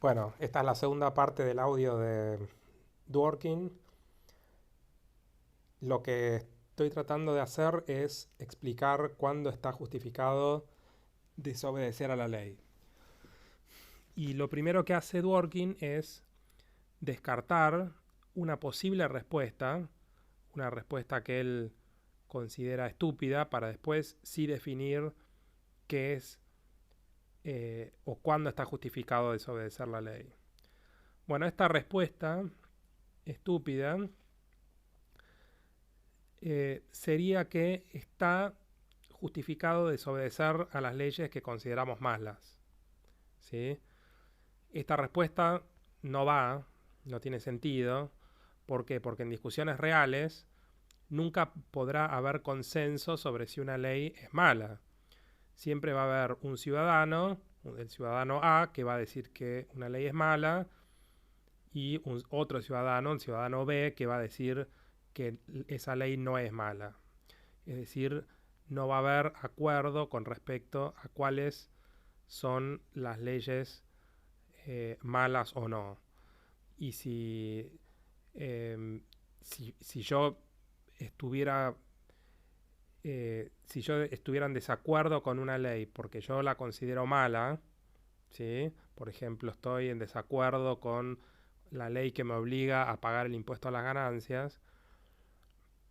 Bueno, esta es la segunda parte del audio de Dworkin. Lo que estoy tratando de hacer es explicar cuándo está justificado desobedecer a la ley. Y lo primero que hace Dworkin es descartar una posible respuesta, una respuesta que él considera estúpida, para después sí definir qué es o cuándo está justificado desobedecer la ley. Bueno, esta respuesta estúpida sería que está justificado desobedecer a las leyes que consideramos malas, ¿sí? Esta respuesta no tiene sentido. ¿Por qué? Porque en discusiones reales nunca podrá haber consenso sobre si una ley es mala. Siempre va a haber un ciudadano, el ciudadano A, que va a decir que una ley es mala, y otro ciudadano, el ciudadano B, que va a decir que esa ley no es mala. Es decir, no va a haber acuerdo con respecto a cuáles son las leyes malas o no. Y si yo estuviera si yo estuviera en desacuerdo con una ley porque yo la considero mala, ¿sí? Por ejemplo, estoy en desacuerdo con la ley que me obliga a pagar el impuesto a las ganancias,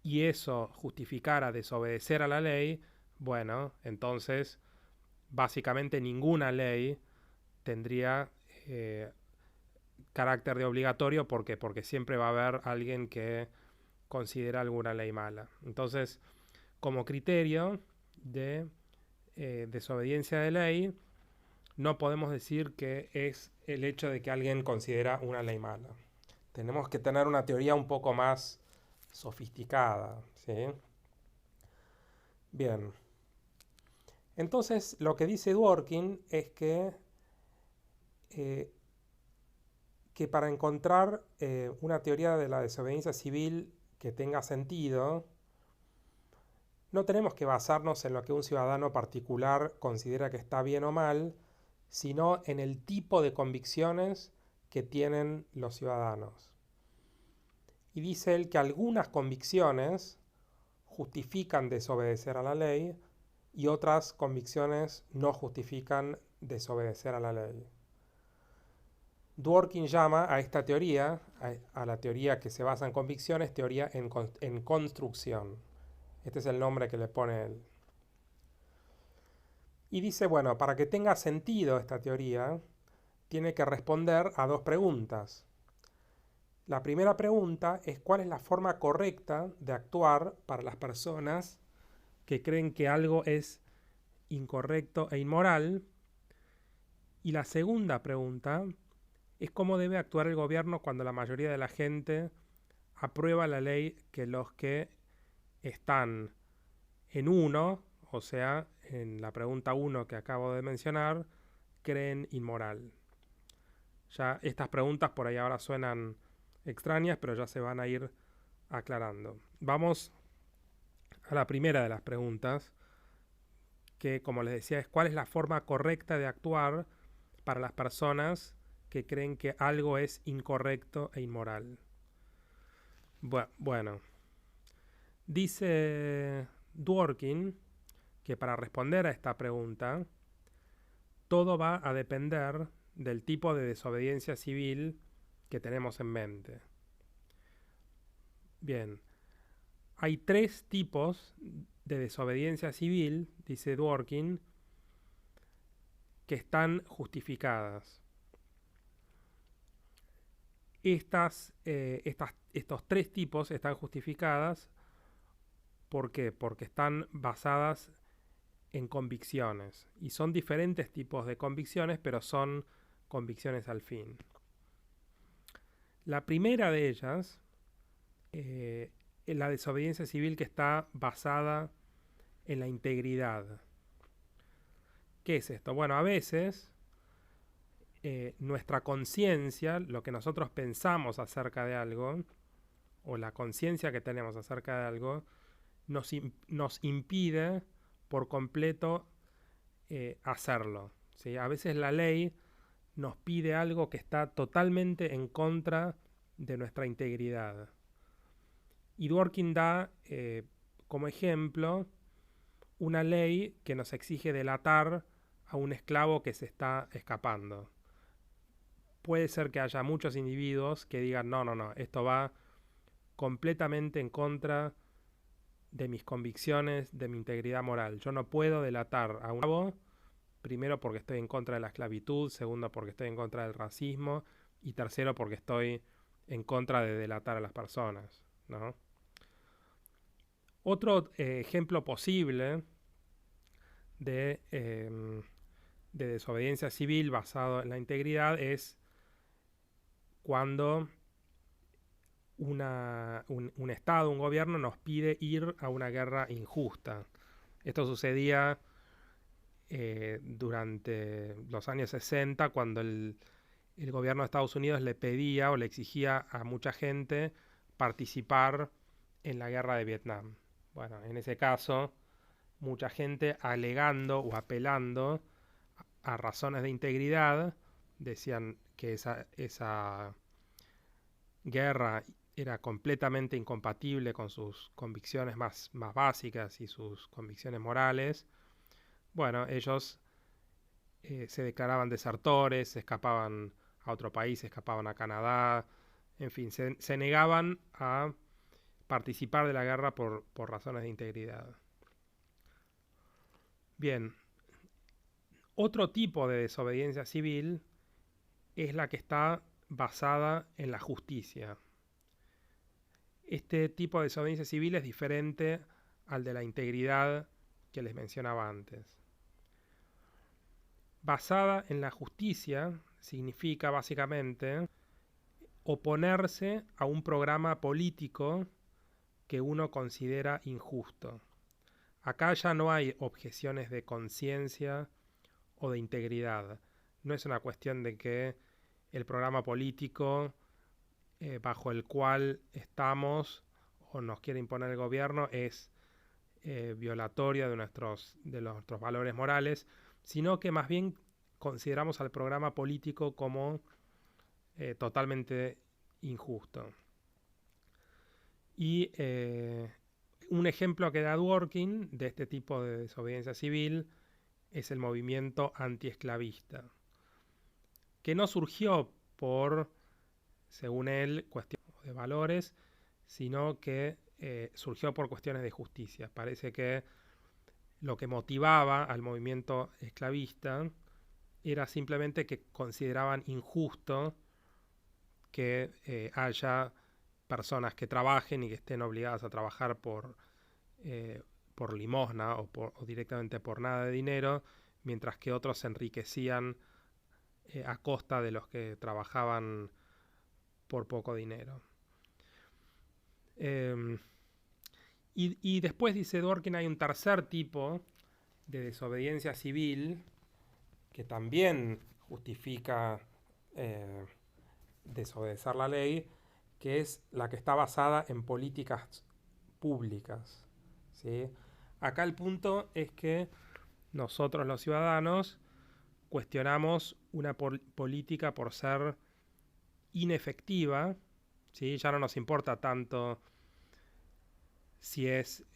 y eso justificara desobedecer a la ley, bueno, entonces básicamente ninguna ley tendría carácter de obligatorio. ¿Por qué? Porque siempre va a haber alguien que considera alguna ley mala. Entonces, como criterio de desobediencia de ley, no podemos decir que es el hecho de que alguien considera una ley mala. Tenemos que tener una teoría un poco más sofisticada, ¿sí? Bien. Entonces, lo que dice Dworkin es eh, que para encontrar una teoría de la desobediencia civil que tenga sentido, no tenemos que basarnos en lo que un ciudadano particular considera que está bien o mal, sino en el tipo de convicciones que tienen los ciudadanos. Y dice él que algunas convicciones justifican desobedecer a la ley y otras convicciones no justifican desobedecer a la ley. Dworkin llama a esta teoría, a la teoría que se basa en convicciones, teoría en construcción. Este es el nombre que le pone él. Y dice, bueno, para que tenga sentido esta teoría, tiene que responder a dos preguntas. La primera pregunta es cuál es la forma correcta de actuar para las personas que creen que algo es incorrecto e inmoral. Y la segunda pregunta es cómo debe actuar el gobierno cuando la mayoría de la gente aprueba la ley que los que están en uno, o sea, en la pregunta 1 que acabo de mencionar, creen inmoral. Ya estas preguntas por ahí ahora suenan extrañas, pero ya se van a ir aclarando. Vamos a la primera de las preguntas, que como les decía es cuál es la forma correcta de actuar para las personas que creen que algo es incorrecto e inmoral. Bueno, dice Dworkin que para responder a esta pregunta, todo va a depender del tipo de desobediencia civil que tenemos en mente. Bien, hay tres tipos de desobediencia civil, dice Dworkin, que están justificadas. Estos tres tipos están justificadas. ¿Por qué? Porque están basadas en convicciones. Y son diferentes tipos de convicciones, pero son convicciones al fin. La primera de ellas es la desobediencia civil que está basada en la integridad. ¿Qué es esto? Bueno, a veces nuestra conciencia, lo que nosotros pensamos acerca de algo, o la conciencia que tenemos acerca de algo, nos impide por completo hacerlo, ¿sí? A veces la ley nos pide algo que está totalmente en contra de nuestra integridad. Y Dworkin da como ejemplo una ley que nos exige delatar a un esclavo que se está escapando. Puede ser que haya muchos individuos que digan, no, esto va completamente en contra de mis convicciones, de mi integridad moral. Yo no puedo delatar a un esclavo, primero porque estoy en contra de la esclavitud, segundo porque estoy en contra del racismo y tercero porque estoy en contra de delatar a las personas, ¿no? Otro ejemplo posible de desobediencia civil basado en la integridad es cuando un Estado, un gobierno nos pide ir a una guerra injusta. Esto sucedía durante los años 60 cuando el gobierno de Estados Unidos le pedía o le exigía a mucha gente participar en la guerra de Vietnam. Bueno, en ese caso, mucha gente alegando o apelando a razones de integridad decían que esa guerra era completamente incompatible con sus convicciones más básicas y sus convicciones morales. Bueno, ellos se declaraban desertores, se escapaban a otro país, se escapaban a Canadá, en fin, se negaban a participar de la guerra por razones de integridad. Bien, otro tipo de desobediencia civil es la que está basada en la justicia. Este tipo de desobediencia civil es diferente al de la integridad que les mencionaba antes. Basada en la justicia significa básicamente oponerse a un programa político que uno considera injusto. Acá ya no hay objeciones de conciencia o de integridad. No es una cuestión de que el programa político bajo el cual estamos o nos quiere imponer el gobierno es violatorio de nuestros valores morales, sino que más bien consideramos al programa político como totalmente injusto. Y un ejemplo que da Dworkin de este tipo de desobediencia civil es el movimiento antiesclavista, que no surgió por, según él, cuestiones de valores, sino que surgió por cuestiones de justicia. Parece que lo que motivaba al movimiento esclavista era simplemente que consideraban injusto que haya personas que trabajen y que estén obligadas a trabajar por limosna o directamente por nada de dinero, mientras que otros se enriquecían a costa de los que trabajaban por poco dinero. Y después, dice Dworkin, hay un tercer tipo de desobediencia civil que también justifica desobedecer la ley, que es la que está basada en políticas públicas, ¿sí? Acá el punto es que nosotros los ciudadanos cuestionamos una política por ser inefectiva, ¿sí? Ya no nos importa tanto si es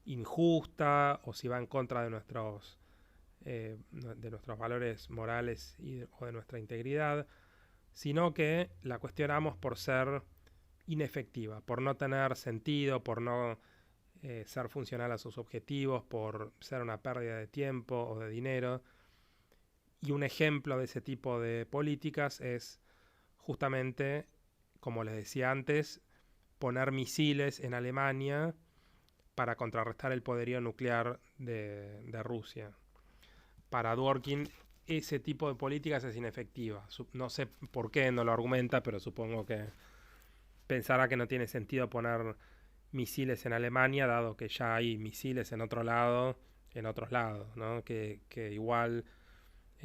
injusta o si va en contra de nuestros valores morales o de nuestra integridad, sino que la cuestionamos por ser inefectiva, por no tener sentido, por no ser funcional a sus objetivos, por ser una pérdida de tiempo o de dinero. Y un ejemplo de ese tipo de políticas es justamente, como les decía antes, poner misiles en Alemania para contrarrestar el poderío nuclear de Rusia. Para Dworkin, ese tipo de políticas es inefectiva. No sé por qué no lo argumenta, pero supongo que pensará que no tiene sentido poner misiles en Alemania, dado que ya hay misiles en otro lado, en otros lados, ¿no? que igual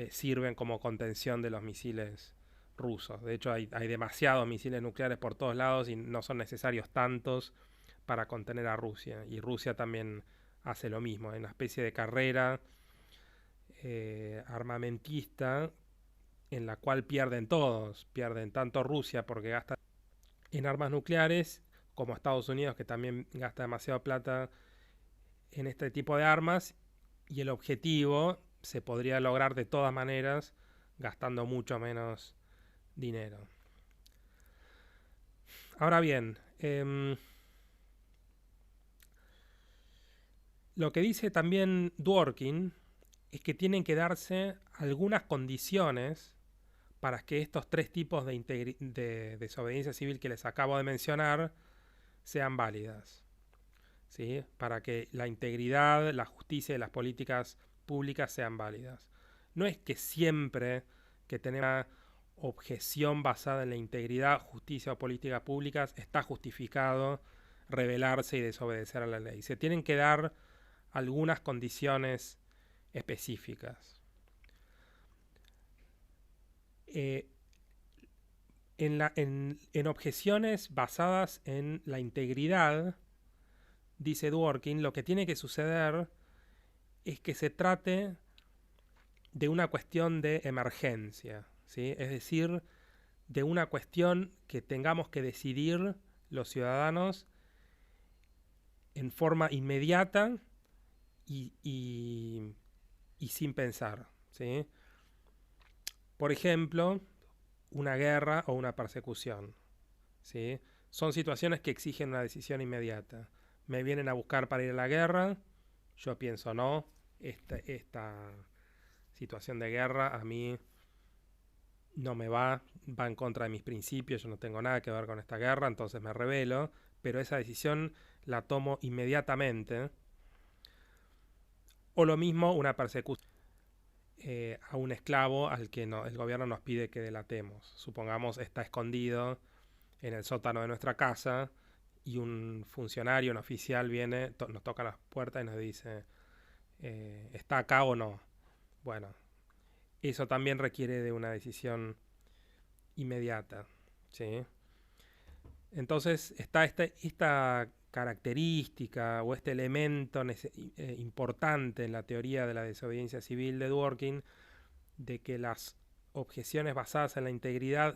sirven como contención de los misiles rusos. De hecho, hay demasiados misiles nucleares por todos lados y no son necesarios tantos para contener a Rusia. Y Rusia también hace lo mismo, en una especie de carrera armamentista en la cual pierden todos, pierden tanto Rusia porque gasta en armas nucleares, como Estados Unidos que también gasta demasiada plata en este tipo de armas, y el objetivo se podría lograr de todas maneras gastando mucho menos dinero. Ahora bien, lo que dice también Dworkin es que tienen que darse algunas condiciones para que estos tres tipos de desobediencia civil que les acabo de mencionar sean válidas, ¿sí? Para que la integridad, la justicia y las políticas públicas sean válidas. No es que siempre que tenemos una objeción basada en la integridad, justicia o políticas públicas está justificado rebelarse y desobedecer a la ley. Se tienen que dar algunas condiciones específicas. En objeciones basadas en la integridad, dice Dworkin, lo que tiene que suceder es que se trate de una cuestión de emergencia, ¿sí? Es decir, de una cuestión que tengamos que decidir los ciudadanos en forma inmediata y sin pensar, ¿sí? Por ejemplo, una guerra o una persecución, ¿sí? Son situaciones que exigen una decisión inmediata. Me vienen a buscar para ir a la guerra, yo pienso no, esta situación de guerra a mí no me va en contra de mis principios, yo no tengo nada que ver con esta guerra, entonces me rebelo, pero esa decisión la tomo inmediatamente. O lo mismo una persecución a un esclavo al que el gobierno nos pide que delatemos. Supongamos está escondido en el sótano de nuestra casa y un funcionario, un oficial viene, nos toca las puertas y nos dice, ¿está acá o no? Bueno, eso también requiere de una decisión inmediata, ¿sí? Entonces está esta característica o este elemento importante en la teoría de la desobediencia civil de Dworkin, de que las objeciones basadas en la integridad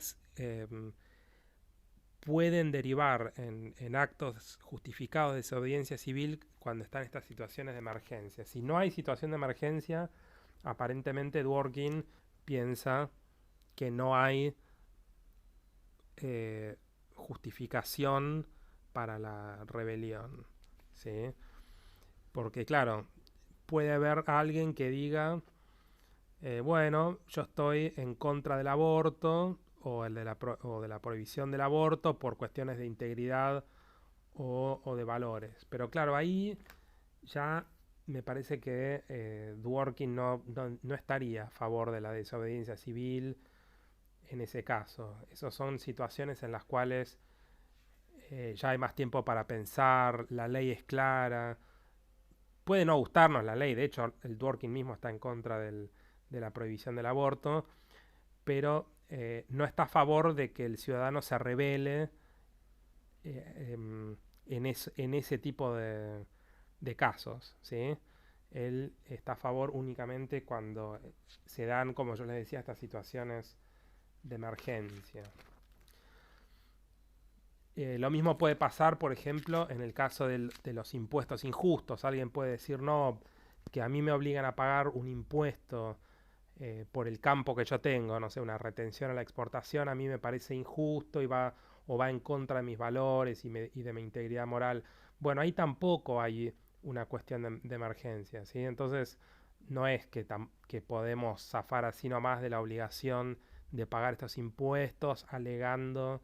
pueden derivar en actos justificados de desobediencia civil cuando están estas situaciones de emergencia. Si no hay situación de emergencia, aparentemente Dworkin piensa que no hay justificación para la rebelión, ¿sí? Porque claro, puede haber alguien que diga, bueno, yo estoy en contra del aborto o de la prohibición del aborto por cuestiones de integridad o de valores. Pero claro, ahí ya me parece que Dworkin no estaría a favor de la desobediencia civil en ese caso. Esas son situaciones en las cuales ya hay más tiempo para pensar, la ley es clara. Puede no gustarnos la ley, de hecho el Dworkin mismo está en contra de la prohibición del aborto, pero no está a favor de que el ciudadano se rebele en ese tipo de casos, ¿sí? Él está a favor únicamente cuando se dan, como yo les decía, estas situaciones de emergencia. Lo mismo puede pasar, por ejemplo, en el caso de los impuestos injustos. Alguien puede decir, no, que a mí me obligan a pagar un impuesto por el campo que yo tengo, no sé, una retención a la exportación, a mí me parece injusto y va en contra de mis valores y de mi integridad moral. Bueno, ahí tampoco hay una cuestión de emergencia, ¿sí? Entonces, no es que podemos zafar así nomás de la obligación de pagar estos impuestos alegando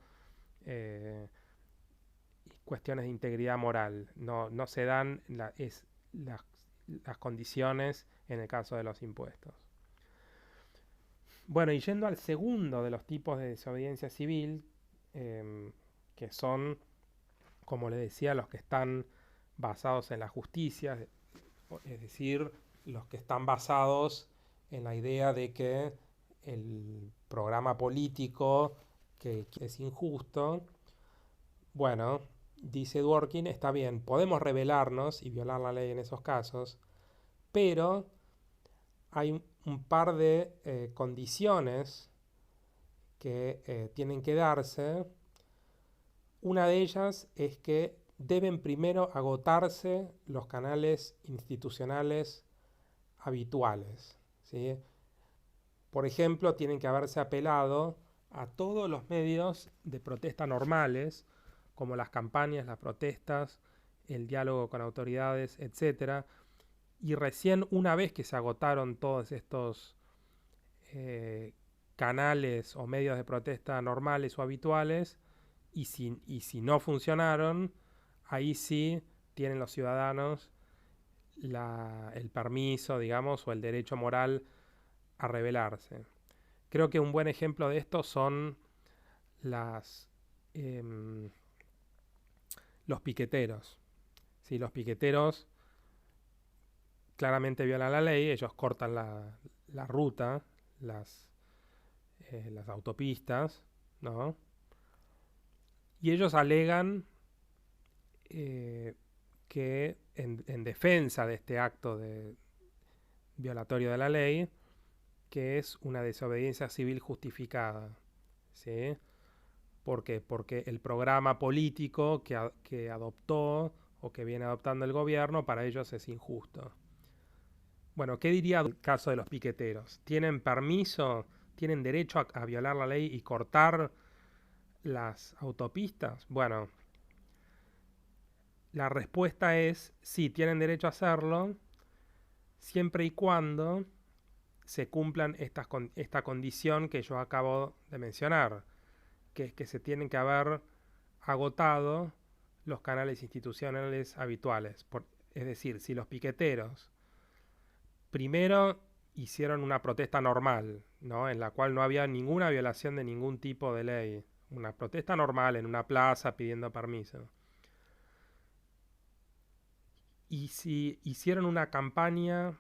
cuestiones de integridad moral. No se dan las condiciones en el caso de los impuestos. Bueno, y yendo al segundo de los tipos de desobediencia civil, que son, como les decía, los que están basados en la justicia, es decir, los que están basados en la idea de que el programa político que es injusto, bueno, dice Dworkin, está bien, podemos rebelarnos y violar la ley en esos casos, pero hay un par de condiciones que tienen que darse. Una de ellas es que deben primero agotarse los canales institucionales habituales, ¿sí? Por ejemplo, tienen que haberse apelado a todos los medios de protesta normales, como las campañas, las protestas, el diálogo con autoridades, etcétera. Y recién una vez que se agotaron todos estos canales o medios de protesta normales o habituales, y si no funcionaron, ahí sí tienen los ciudadanos el permiso, digamos, o el derecho moral a rebelarse. Creo que un buen ejemplo de esto son las, em, los piqueteros. ¿Sí? Los piqueteros claramente violan la ley, ellos cortan la ruta, las autopistas, ¿no? Y ellos alegan que en defensa de este acto violatorio de la ley, que es una desobediencia civil justificada, ¿sí? ¿Por qué? Porque el programa político que adoptó o que viene adoptando el gobierno para ellos es injusto. Bueno, ¿qué diría el caso de los piqueteros? ¿Tienen permiso, tienen derecho a violar la ley y cortar las autopistas? Bueno, la respuesta es sí, tienen derecho a hacerlo, siempre y cuando se cumplan esta condición que yo acabo de mencionar, que es que se tienen que haber agotado los canales institucionales habituales. Es decir, si los piqueteros primero hicieron una protesta normal, ¿no? En la cual no había ninguna violación de ningún tipo de ley, una protesta normal en una plaza pidiendo permiso. Y si hicieron una campaña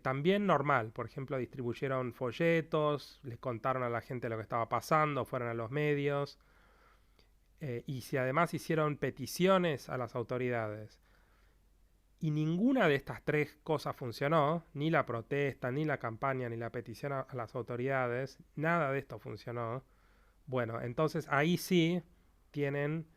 también normal, por ejemplo, distribuyeron folletos, les contaron a la gente lo que estaba pasando, fueron a los medios, y si además hicieron peticiones a las autoridades, y ninguna de estas tres cosas funcionó, ni la protesta, ni la campaña, ni la petición a las autoridades, nada de esto funcionó, bueno, entonces ahí sí tienen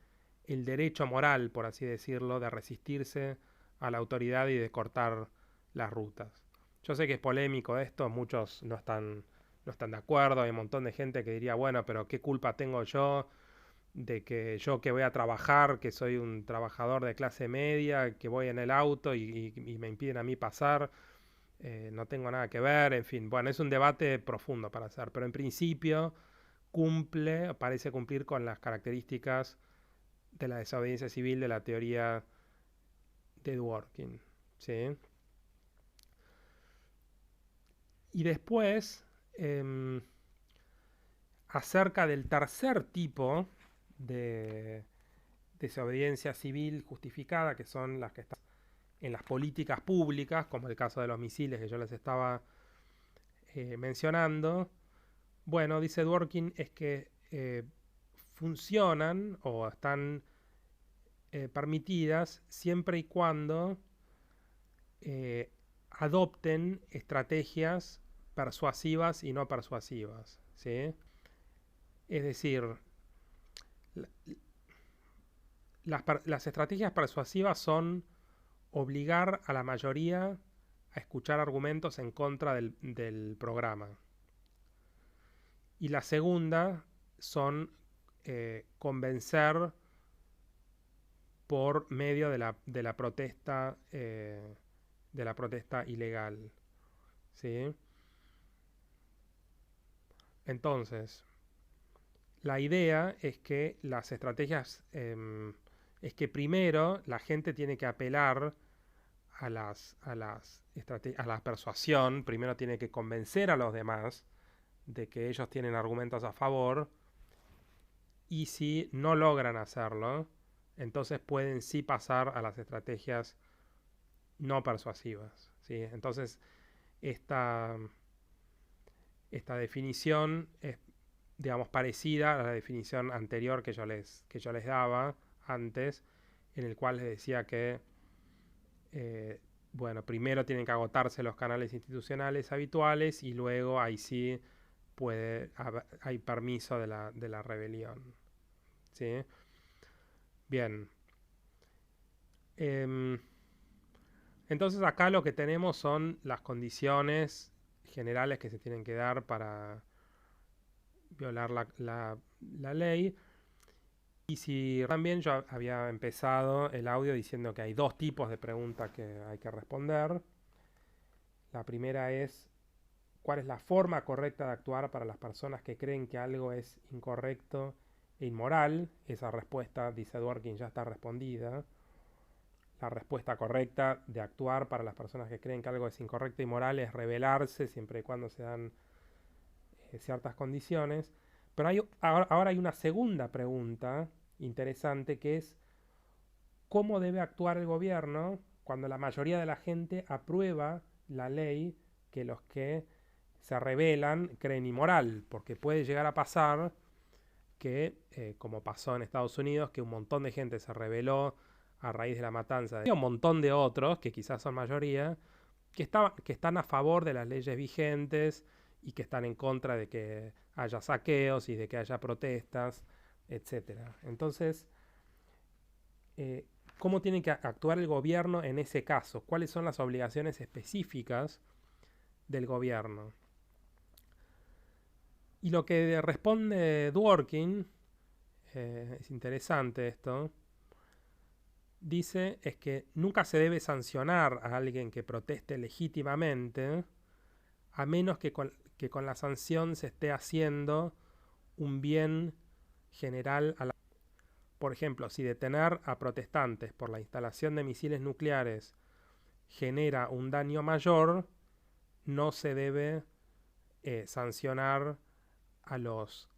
el derecho moral, por así decirlo, de resistirse a la autoridad y de cortar las rutas. Yo sé que es polémico esto, muchos no están de acuerdo, hay un montón de gente que diría, bueno, pero ¿qué culpa tengo yo de que yo que voy a trabajar, que soy un trabajador de clase media, que voy en el auto y me impiden a mí pasar? No tengo nada que ver, en fin, bueno, es un debate profundo para hacer, pero en principio parece cumplir con las características de la desobediencia civil de la teoría de Dworkin, ¿sí? Y después, eh, acerca del tercer tipo de desobediencia civil justificada, que son las que están en las políticas públicas, como el caso de los misiles que yo les estaba mencionando. Bueno, dice Dworkin, es que funcionan o están permitidas siempre y cuando eh, adopten estrategias persuasivas y no persuasivas, ¿sí? Es decir, las estrategias persuasivas son obligar a la mayoría a escuchar argumentos en contra del programa. Y la segunda son convencer por medio de la protesta ilegal, ¿sí? Entonces, la idea es que las estrategias es que primero la gente tiene que apelar a la persuasión, primero tiene que convencer a los demás de que ellos tienen argumentos a favor, y si no logran hacerlo, entonces pueden sí pasar a las estrategias no persuasivas, ¿sí? Entonces, esta, esta definición es, digamos, parecida a la definición anterior que yo les daba antes, en el cual les decía que bueno, primero tienen que agotarse los canales institucionales habituales y luego ahí sí hay permiso de la rebelión. ¿Sí? Bien. Em, entonces acá lo que tenemos son las condiciones generales que se tienen que dar para violar la ley. Y si también yo había empezado el audio diciendo que hay dos tipos de preguntas que hay que responder. La primera es, ¿cuál es la forma correcta de actuar para las personas que creen que algo es incorrecto e inmoral? Esa respuesta, dice Dworkin, ya está respondida. La respuesta correcta de actuar para las personas que creen que algo es incorrecto e inmoral es rebelarse siempre y cuando se dan ciertas condiciones. Pero ahora hay una segunda pregunta interesante que es ¿cómo debe actuar el gobierno cuando la mayoría de la gente aprueba la ley que los que se rebelan creen inmoral? Porque puede llegar a pasar que, como pasó en Estados Unidos, que un montón de gente se rebeló a raíz de la matanza de un montón de otros, que quizás son mayoría, que están a favor de las leyes vigentes y que están en contra de que haya saqueos y de que haya protestas, etcétera. Entonces, ¿cómo tiene que actuar el gobierno en ese caso? ¿Cuáles son las obligaciones específicas del gobierno? Y lo que responde Dworkin, es interesante esto, dice es que nunca se debe sancionar a alguien que proteste legítimamente, a menos que con la sanción se esté haciendo un bien general a la... Por ejemplo, si detener a protestantes por la instalación de misiles nucleares genera un daño mayor, no se debe sancionar a los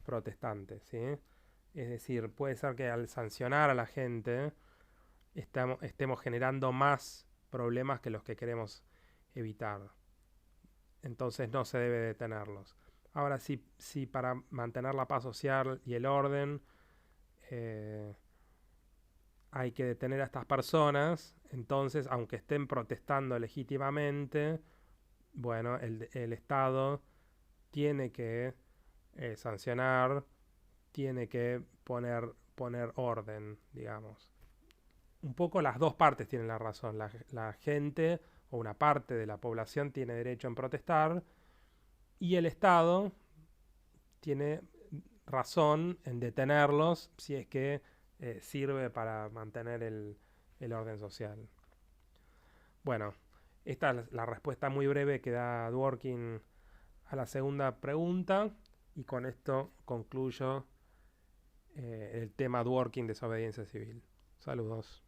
protestantes, ¿sí? Es decir, puede ser que al sancionar a la gente estemos generando más problemas que los que queremos evitar. Entonces no se debe detenerlos. Ahora, si para mantener la paz social y el orden hay que detener a estas personas, entonces, aunque estén protestando legítimamente, bueno, el Estado tiene que sancionar, tiene que poner orden, digamos. Un poco las dos partes tienen la razón. La gente o una parte de la población tiene derecho en protestar y el Estado tiene razón en detenerlos si es que sirve para mantener el orden social. Bueno, esta es la respuesta muy breve que da Dworkin a la segunda pregunta y con esto concluyo el tema Dworkin, desobediencia civil. Saludos.